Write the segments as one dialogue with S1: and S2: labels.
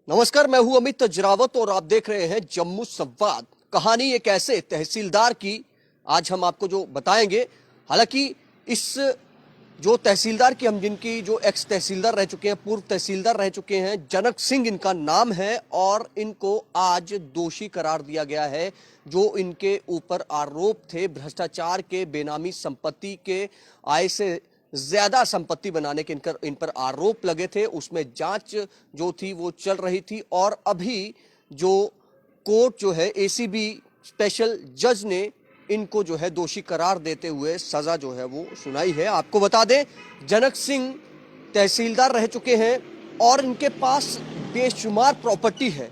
S1: नमस्कार, मैं हूं अमित जरावत और आप देख रहे हैं जम्मू संवाद। कहानी एक ऐसे तहसीलदार की आज हम आपको जो बताएंगे। हालांकि इस जो तहसीलदार की हम जिनकी जो एक्स तहसीलदार रह चुके हैं, पूर्व तहसीलदार रह चुके हैं, जनक सिंह इनका नाम है और इनको आज दोषी करार दिया गया है। जो इनके ऊपर आरोप थे भ्रष्टाचार के, बेनामी संपत्ति के, आय से ज्यादा संपत्ति बनाने के इन पर आरोप लगे थे, उसमें जांच जो थी वो चल रही थी और अभी जो कोर्ट जो है एसीबी स्पेशल जज ने इनको जो है दोषी करार देते हुए सजा जो है वो सुनाई है। आपको बता दें, जनक सिंह तहसीलदार रह चुके हैं और इनके पास बेशुमार प्रॉपर्टी है।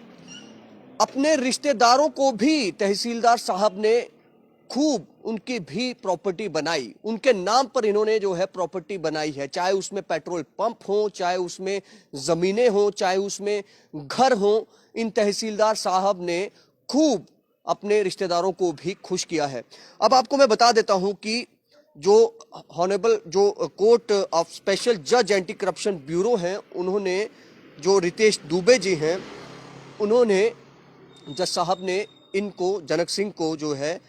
S1: अपने रिश्तेदारों को भी तहसीलदार साहब ने खूब उनकी भी प्रॉपर्टी बनाई, उनके नाम पर इन्होंने जो है प्रॉपर्टी बनाई है, चाहे उसमें पेट्रोल पंप हो, चाहे उसमें जमीनें हो, चाहे उसमें घर हो। इन तहसीलदार साहब ने खूब अपने रिश्तेदारों को भी खुश किया है। अब आपको मैं बता देता हूं कि जो ऑनरेबल जो कोर्ट ऑफ स्पेशल जज एंटी करप्शन ब्यूरो हैं, उन्होंने जो रितेश दुबे जी हैं, उन्होंने जज साहब ने इनको जनक सिंह को जो है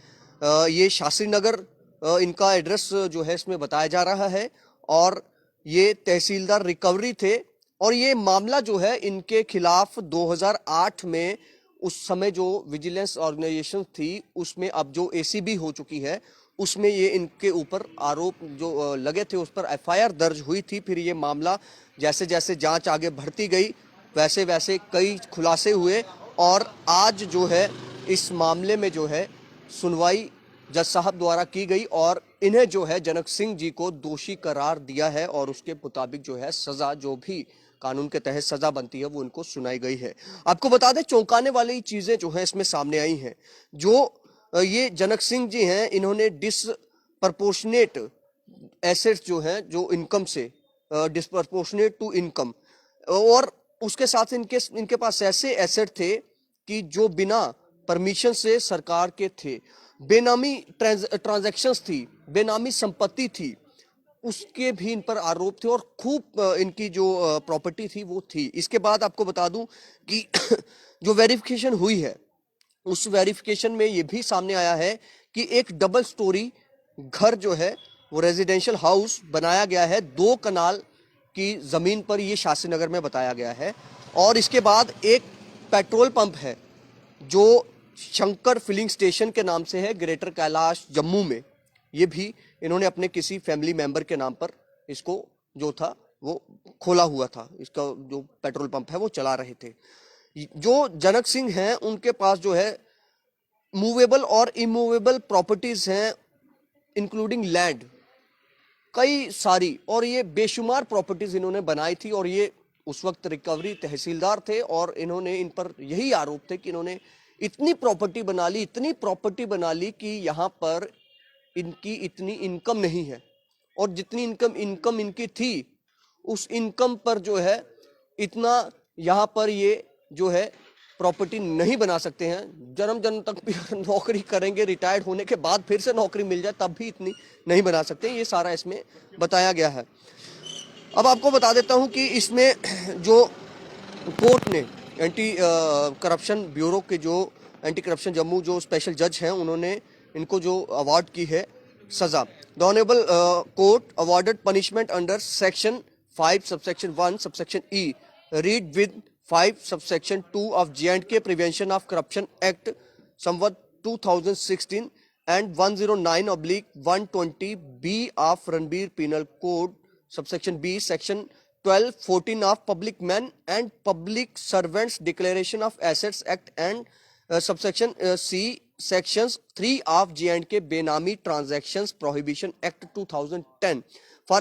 S1: ये शास्त्री नगर इनका एड्रेस जो है इसमें बताया जा रहा है और ये तहसीलदार रिकवरी थे और ये मामला जो है इनके खिलाफ 2008 में उस समय जो विजिलेंस ऑर्गेनाइजेशन थी उसमें अब जो एसीबी हो चुकी है उसमें ये इनके ऊपर आरोप जो लगे थे उस पर एफआईआर दर्ज हुई थी। फिर ये मामला जैसे जैसे जांच आगे बढ़ती गई वैसे वैसे कई खुलासे हुए और आज जो है इस मामले में जो है सुनवाई जज साहब द्वारा की गई और इन्हें जो है जनक सिंह जी को दोषी करार दिया है और उसके मुताबिक जो है सजा जो भी कानून के तहत सजा बनती है वो इनको सुनाई गई है। आपको बता दें, चौंकाने वाली चीजें जो है इसमें सामने आई हैं। जो ये जनक सिंह जी हैं, इन्होंने डिसप्रपोर्शनेट एसेट्स जो हैं, जो इनकम से डिसप्रपोर्शनेट टू इनकम, और उसके साथ इनके पास ऐसे एसेट थे कि जो बिना परमिशन से सरकार के थे, बेनामी ट्रांजैक्शंस थी, बेनामी संपत्ति थी, उसके भी इन पर आरोप थे और खूब इनकी जो प्रॉपर्टी थी वो थी। इसके बाद आपको बता दूं कि जो वेरिफिकेशन हुई है उस वेरिफिकेशन में ये भी सामने आया है कि एक डबल स्टोरी घर जो है वो रेजिडेंशियल हाउस बनाया गया है 2 कनाल की जमीन पर, ये शास्त्री नगर में बताया गया है। और इसके बाद एक पेट्रोल पंप है जो शंकर फिलिंग स्टेशन के नाम से है, ग्रेटर कैलाश जम्मू में। ये भी इन्होंने अपने किसी फैमिली मेंबर के नाम पर इसको जो था वो खोला हुआ था, इसका जो पेट्रोल पंप है वो चला रहे थे। जो जनक सिंह हैं उनके पास जो है मूवेबल और इमूवेबल प्रॉपर्टीज हैं, इंक्लूडिंग लैंड, कई सारी, और ये बेशुमार प्रॉपर्टीज इन्होंने बनाई थी। और ये उस वक्त रिकवरी तहसीलदार थे और इन्होंने इन पर यही आरोप थे कि इन्होंने इतनी प्रॉपर्टी बना ली, इतनी प्रॉपर्टी बना ली कि यहाँ पर इनकी इतनी इनकम नहीं है और जितनी इनकम इनकी थी उस इनकम पर जो है इतना यहाँ पर ये जो है प्रॉपर्टी नहीं बना सकते हैं। जन्म तक भी नौकरी करेंगे, रिटायर्ड होने के बाद फिर से नौकरी मिल जाए तब भी इतनी नहीं बना सकते। ये सारा इसमें बताया गया है। अब आपको बता देता हूं कि इसमें जो कोर्ट ने एंटी करप्शन ब्यूरो के जो एंटी करप्शन जम्मू जो स्पेशल जज हैं उन्होंने इनको जो अवार्ड की है सजा, the honourable court awarded punishment under section 5 subsection 1 subsection E read with 5 subsection 2 of J&K prevention of corruption act Samvat 2016 and 109/120 B of Ranbir Penal Code subsection B section 1214 of Public Men and Public Servants Declaration of Assets Act and subsection C sections 3 of J&K Benami Transactions Prohibition Act 2010 for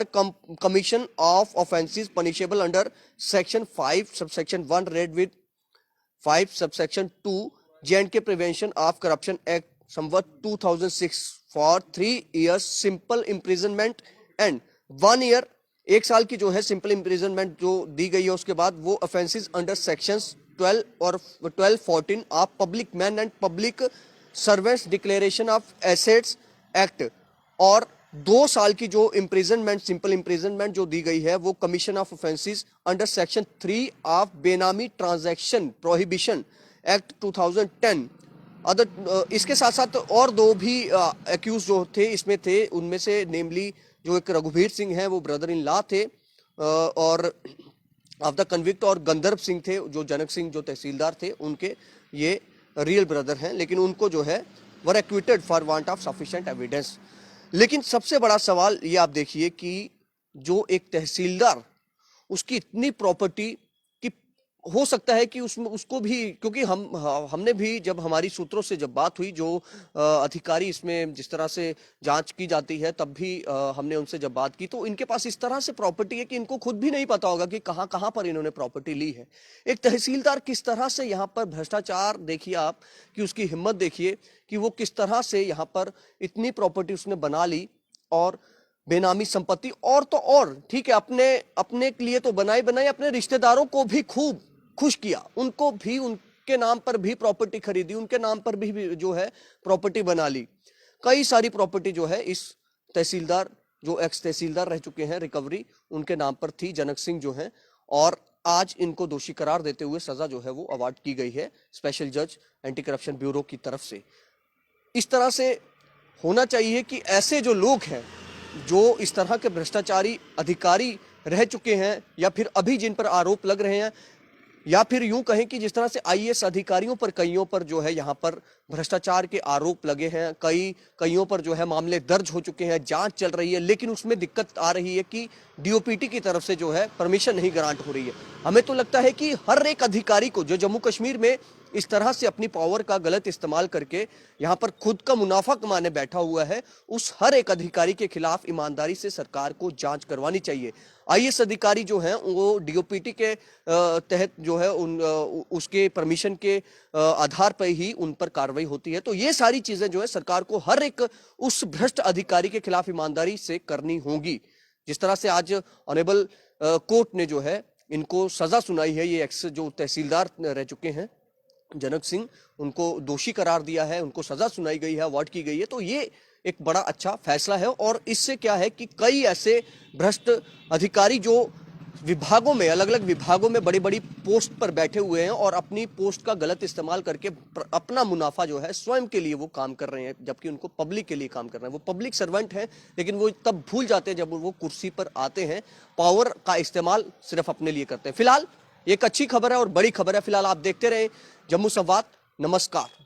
S1: commission of offences punishable under section 5 subsection 1 read with 5 subsection 2 J&K Prevention of Corruption Act Samvat 2006 for 3 years simple imprisonment and 1 year, 1 साल की जो है simple imprisonment जो दी गई है। उसके बाद वो ऑफेंसेस अंडर सेक्शंस 12 और 1214 of public man and public servants declaration of assets act और 2 साल की जो इम्प्रिजनमेंट, सिंपल इम्प्रिजनमेंट जो दी गई है वो commission of offences under section 3 of बेनामी ट्रांजैक्शन प्रोहिबिशन एक्ट 2010। अदर इसके साथ साथ और 2 भी एक्यूज जो थे इसमें थे, उनमें से नेमली जो एक रघुवीर सिंह है वो ब्रदर इन लॉ थे और ऑफ द कन्विक्ट, और गंधर्व सिंह थे जो जनक सिंह जो तहसीलदार थे उनके ये रियल ब्रदर हैं, लेकिन उनको जो है were acquitted for want of sufficient evidence. लेकिन सबसे बड़ा सवाल ये आप देखिए कि जो एक तहसीलदार, उसकी इतनी प्रॉपर्टी कि हो सकता है कि उसमें उसको भी, क्योंकि हमने भी जब हमारी सूत्रों से जब बात हुई, जो अधिकारी इसमें जिस तरह से जांच की जाती है तब भी हमने उनसे जब बात की तो इनके पास इस तरह से प्रॉपर्टी है कि इनको खुद भी नहीं पता होगा कि कहां कहां पर इन्होंने प्रॉपर्टी ली है। एक तहसीलदार किस तरह से यहाँ पर भ्रष्टाचार, देखिए आप कि उसकी हिम्मत देखिए कि वो किस तरह से यहाँ पर इतनी प्रॉपर्टी उसने बना ली और बेनामी संपत्ति, और तो और ठीक है, अपने अपने लिए तो बनाई बनाई, अपने रिश्तेदारों को भी खूब खुश किया, उनको भी उनके नाम पर भी प्रॉपर्टी खरीदी, उनके नाम पर भी जो है प्रॉपर्टी बना ली। कई सारी प्रॉपर्टी जो है इस तहसीलदार, जो एक्स तहसीलदार रह चुके हैं रिकवरी, उनके नाम पर थी, जनक सिंह जो हैं, और आज इनको दोषी करार देते हुए सजा जो है वो अवार्ड की गई है स्पेशल जज एंटी करप्शन ब्यूरो की तरफ से। इस तरह से होना चाहिए कि ऐसे जो लोग हैं, जो इस तरह के भ्रष्टाचारी अधिकारी रह चुके हैं या फिर अभी जिन पर आरोप लग रहे हैं, या फिर यूं कहें कि जिस तरह से आईएएस अधिकारियों पर कईयों पर जो है यहाँ पर भ्रष्टाचार के आरोप लगे हैं, कईयों पर जो है मामले दर्ज हो चुके हैं, जांच चल रही है, लेकिन उसमें दिक्कत आ रही है कि डीओपीटी की तरफ से जो है परमिशन नहीं ग्रांट हो रही है। हमें तो लगता है कि हर एक अधिकारी को जो जम्मू कश्मीर में इस तरह से अपनी पावर का गलत इस्तेमाल करके यहाँ पर खुद का मुनाफा कमाने बैठा हुआ है, उस हर एक अधिकारी के खिलाफ ईमानदारी से सरकार को जांच करवानी चाहिए। आईएएस अधिकारी जो हैं वो डीओपीटी के तहत जो है उसके परमिशन के आधार पर ही उन पर कार्रवाई होती है। तो ये सारी चीजें जो है सरकार को हर एक उस भ्रष्ट अधिकारी के खिलाफ ईमानदारी से करनी होगी। जिस तरह से आज ऑनरेबल कोर्ट ने जो है इनको सजा सुनाई है, ये एक्स जो तहसीलदार रह चुके हैं जनक सिंह, उनको दोषी करार दिया है, उनको सजा सुनाई गई है, अवार्ड की गई है, तो ये एक बड़ा अच्छा फैसला है। और इससे क्या है कि कई ऐसे भ्रष्ट अधिकारी जो विभागों में, अलग अलग विभागों में बड़ी बड़ी पोस्ट पर बैठे हुए हैं और अपनी पोस्ट का गलत इस्तेमाल करके अपना मुनाफा जो है स्वयं के लिए वो काम कर रहे हैं, जबकि उनको पब्लिक के लिए काम करना है। वो पब्लिक सर्वेंट है, लेकिन वो तब भूल जाते हैं जब वो कुर्सी पर आते हैं, पावर का इस्तेमाल सिर्फ अपने लिए करते हैं। फिलहाल एक अच्छी खबर है और बड़ी खबर है, फिलहाल आप देखते रहे जम्मू संवाद। नमस्कार।